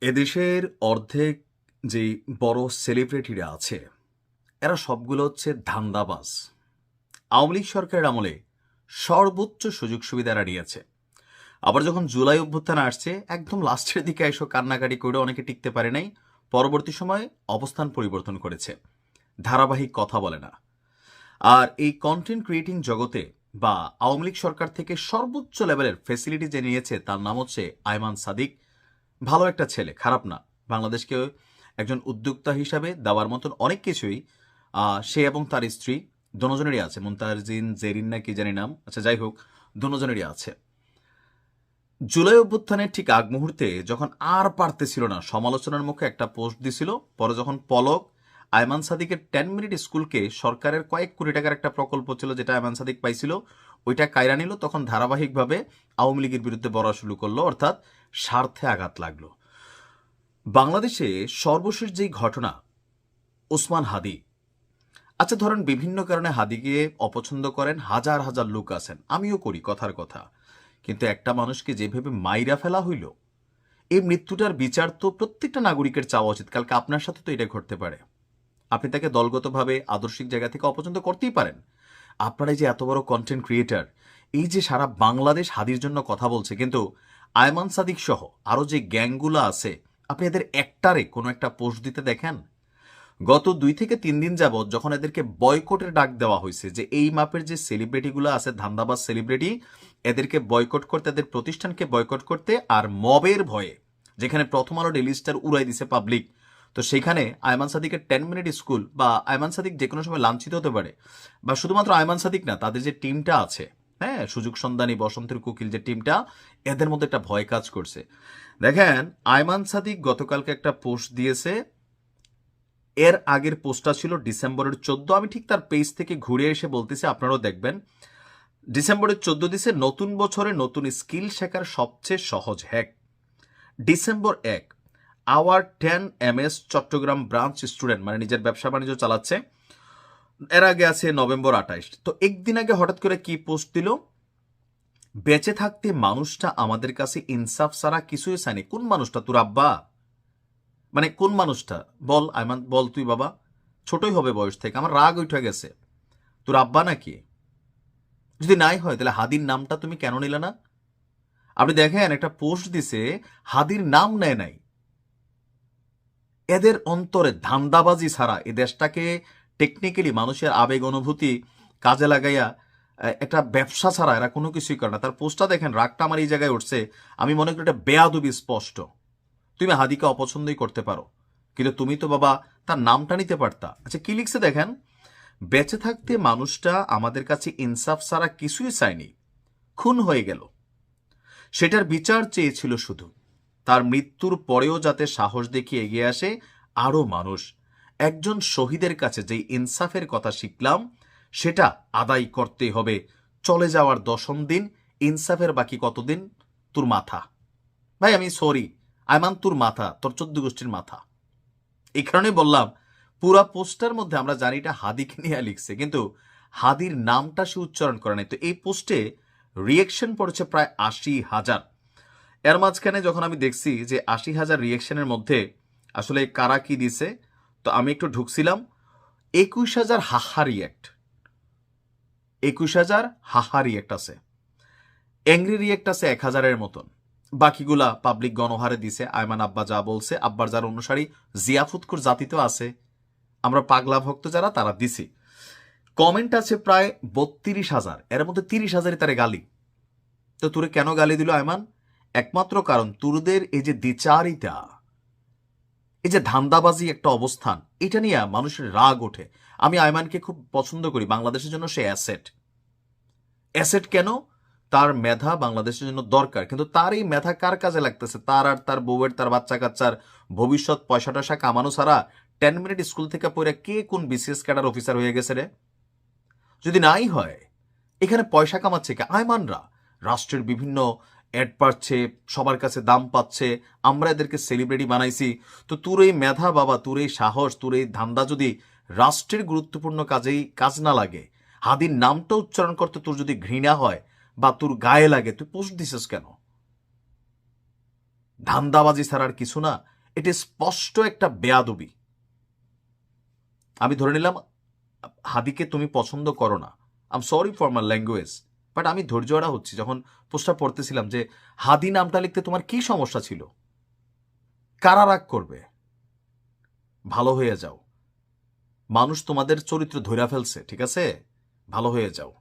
এদেশের অর্ধেক যে বড় সেলিব্রিটিরা আছে এরা সবগুলো হচ্ছে ধান্দাবাজ। আওয়ামী লীগ সরকারের আমলে সর্বোচ্চ সুযোগ সুবিধা এরা নিয়েছে। আবার যখন জুলাই অভ্যুত্থান আসছে একদম লাস্টের দিকে এসে কান্নাকাটি করে অনেকে টিকতে পারে নাই, পরবর্তী সময়ে অবস্থান পরিবর্তন করেছে, ধারাবাহিক কথা বলে না। আর এই কন্টেন্ট ক্রিয়েটিং জগতে বা আওয়ামী লীগ সরকার থেকে সর্বোচ্চ লেভেলের ফেসিলিটি যে নিয়েছে তার নাম হচ্ছে আয়মান সাদিক। ভালো একটা ছেলে, খারাপ না। বাংলাদেশকে একজন উদ্যোক্তা হিসাবে দেওয়ার মতন অনেক কিছুই সে এবং তার স্ত্রী দুজনেরই আছে। মুনতাজিন জেরিন না কি জানি নাম, আচ্ছা যাই হোক, দুজনেরই আছে। জুলাই অভ্যুত্থানের ঠিক আগ মুহূর্তে যখন আর পারতেছিল না, সমালোচনার মুখে একটা পোস্ট দিছিল। পরে যখন পলক আয়মান সাদিকের 10 মিনিট স্কুলকে সরকারের কয়েক কোটি টাকার একটা প্রকল্প ছিল যেটা আয়মান সাদিক পাইছিল, ওইটা কায়রা নিল, তখন ধারাবাহিকভাবে আওয়ামী লীগের বিরুদ্ধে বলা শুরু করলো, অর্থাৎ স্বার্থে আঘাত লাগলো। বাংলাদেশে সর্বশেষ যেই ঘটনা, ওসমান হাদি। আচ্ছা ধরেন বিভিন্ন কারণে হাদিকে অপছন্দ করেন হাজার হাজার লোক আছেন, আমিও করি, কথার কথা। কিন্তু একটা মানুষকে যেভাবে মাইরা ফেলা হইল, এই মৃত্যুটার বিচার তো প্রত্যেকটা নাগরিকের চাওয়া উচিত। কালকে আপনার সাথে তো এটা ঘটতে পারে। আপনি তাকে দলগতভাবে আদর্শিক জায়গা থেকে অপছন্দ করতেই পারেন। আপনারা যে এত বড় কন্টেন্ট ক্রিয়েটার, এই যে সারা বাংলাদেশ হাদির জন্য কথা বলছে, কিন্তু আয়মান সাদিক সহ আরো যে গ্যাংগুলো আছে, আপনি এদের একটারে কোনো একটা পোস্ট দিতে দেখেন? গত 2 থেকে 3 দিন যাবৎ যখন এদেরকে বয়কটের ডাক দেওয়া হয়েছে, যে এই মাপের যে সেলিব্রিটিগুলো আছে ধান্দাবাজ সেলিব্রিটি, এদেরকে বয়কট করতে, এদের প্রতিষ্ঠানকে বয়কট করতে, আর মবের ভয়ে যেখানে প্রথম আলো ডেইলি স্টার উড়াই দিছে পাবলিক, তো সেখানে আয়মান সাদিকের 10 মিনিট স্কুল বা আয়মান সাদিক যে কোনো সময় লাঞ্ছিত হতে পারে। বা শুধুমাত্র আয়মান সাদিক না, তাদের যে টিমটা আছে, হ্যাঁ, সুযোগ সন্ধানী, বসন্তের কোকিল যে টিমটা, এদের মধ্যে একটা ভয় কাজ করছে। দেখেন, আয়মান সাদিক গতকালকে একটা পোস্ট দিয়েছে। এর আগের পোস্টটা ছিল ডিসেম্বরের 14। আমি ঠিক তার পেজ থেকে ঘুরে এসে বলতেছি, আপনারাও দেখবেন। ডিসেম্বরের 14 দিছে, নতুন বছরে নতুন স্কিল শেখার সবচেয়ে সহজ hack. December 1, our 10 MS Chittagong branch student, মানে নিজের ব্যবসা বাণিজ্য চালাচ্ছে। এর আগে আছে নভেম্বর 28। তো একদিন আগে হঠাৎ করে কি পোস্ট দিল, বেঁচে থাকতে মানুষটা আমাদের কাছে ইনসাফ ছাড়া কিছুই চায়নি। কোন মানুষটা? তোর আব্বা? মানে কোন মানুষটা বল আয়মান, বল তুই বাবা, ছোটই হবে বয়স থেকে, আমার রাগ উঠে গেছে। তোর আব্বা নাকি? যদি নাই হয় তাহলে হাদির নামটা তুমি কেন নিলে না? আপনি দেখেন একটা পোস্ট দিছে, হাদির নাম নেয় নাই। এদের অন্তরে ধান্দাবাজি ছাড়া এ দেশটাকে টেকনিক্যালি মানুষের আবেগ অনুভূতি কাজে লাগাইয়া একটা ব্যবসা ছাড়া এরা কোনো কিছুই করে না। তার পোস্টটা দেখেন, রাগটা আমার এই জায়গায় উঠছে। আমি মনে করি এটা বেয়াদবি স্পষ্ট। তুমি হাদিকে অপছন্দই করতে পারো, কিন্তু তুমি তো বাবা তার নামটা নিতে পারতা। আচ্ছা কি লিখছে দেখেন, বেঁচে থাকতে মানুষটা আমাদের কাছে ইনসাফ ছাড়া কিছুই চায়নি, খুন হয়ে গেল, সেটার বিচার চেয়েছিল শুধু। তার মৃত্যুর পরেও যাতে সাহস দেখিয়ে এগিয়ে আসে আরো মানুষ। একজন শহীদের কাছে যেই ইনসাফের কথা শিখলাম সেটা আদায় করতে হবে। চলে যাওয়ার 10ম দিন, ইনসাফের বাকি কতদিন? তোর মাথা। ভাই আমি সরি, আয়মান তোর মাথা, তোর 14 গোষ্ঠীর মাথা। এই কারণে বললাম, পুরা পোস্টার মধ্যে আমরা জানি এটা হাদিকে নিয়ে লিখছে, কিন্তু হাদির নামটা সে উচ্চারণ করে নাই। তো এই পোস্টে রিয়েকশন পড়েছে প্রায় 80,000। এর মাঝখানে যখন আমি দেখছি যে 80,000 রিয়েকশনের মধ্যে আসলে কারা কি দিছে, তো আমি একটু ঢুকছিলাম। 21,000 হাহা রিয়েক্ট, 21,000 হাহা রিয়েক্ট আছে। অ্যাংরি রিয়েক্ট আছে 1,000-এর মতন। বাকিগুলা পাবলিক গণহারে দিছে। আয়মান আব্বা যা বলছে, আব্বার যার অনুসারী জিয়াফুৎকুর জাতি তো আছে, আমরা পাগলা ভক্ত যারা, তারা দিছি। কমেন্ট আছে প্রায় 32,000, এর মধ্যে 30,000-ই তারে গালি। তো তোরে কেন গালি দিল আয়মান? একমাত্র কারণ তোরদের এই যে দ্বিচারিতা, এই যে ধান্দাবাজি একটা অবস্থান, এটা নিয়ে মানুষের রাগ ওঠে। আমি আয়মানকে খুব পছন্দ করি, বাংলাদেশের জন্য সে অ্যাসেট। অ্যাসেট কেন? তার মেধা বাংলাদেশের জন্য দরকার, কিন্তু তার এই মেধা কার কাজে লাগতেছে? তার আর তার বউয়ের, তার বাচ্চা কাচ্চার ভবিষ্যৎ পয়সা টয়সা কামানো ছাড়া 10 মিনিট স্কুল থেকে পড়ে কে কোন বিসিএস ক্যাডার অফিসার হয়ে গেছে রে? যদি নাই হয়, এখানে পয়সা কামাচ্ছে কে? আয়মানরা। রাষ্ট্রের বিভিন্ন অ্যাড পাচ্ছে, সবার কাছে দাম পাচ্ছে, আমরা এদেরকে সেলিব্রিটি বানাইছি। তো তোর এই মেধা বাবা, তোর এই সাহস, তোর এই ধান্দা যদি রাষ্ট্রের গুরুত্বপূর্ণ কাজেই কাজ না লাগে, হাদির নামটা উচ্চারণ করতে তোর যদি ঘৃণা হয় বা তোর গায়ে লাগে, তুই পোস্ট দিছিস কেন? ধান্দাবাজি ছাড়া আর কিছু না। এটি স্পষ্ট একটা বেয়াদবি। আমি ধরে নিলাম হাদিকে তুমি পছন্দ করো না, I'm sorry for my language, but আমি ধৈর্য হারা হচ্ছি যখন পোস্টটা পড়তেছিলাম যে হাদি নামটা লিখতে তোমার কি সমস্যা ছিল? কারা রাগ করবে? ভালো হয়ে যাও, মানুষ তোমাদের চরিত্র ধইরা ফেলছে, ঠিক আছে? ভালো হয়ে যাও।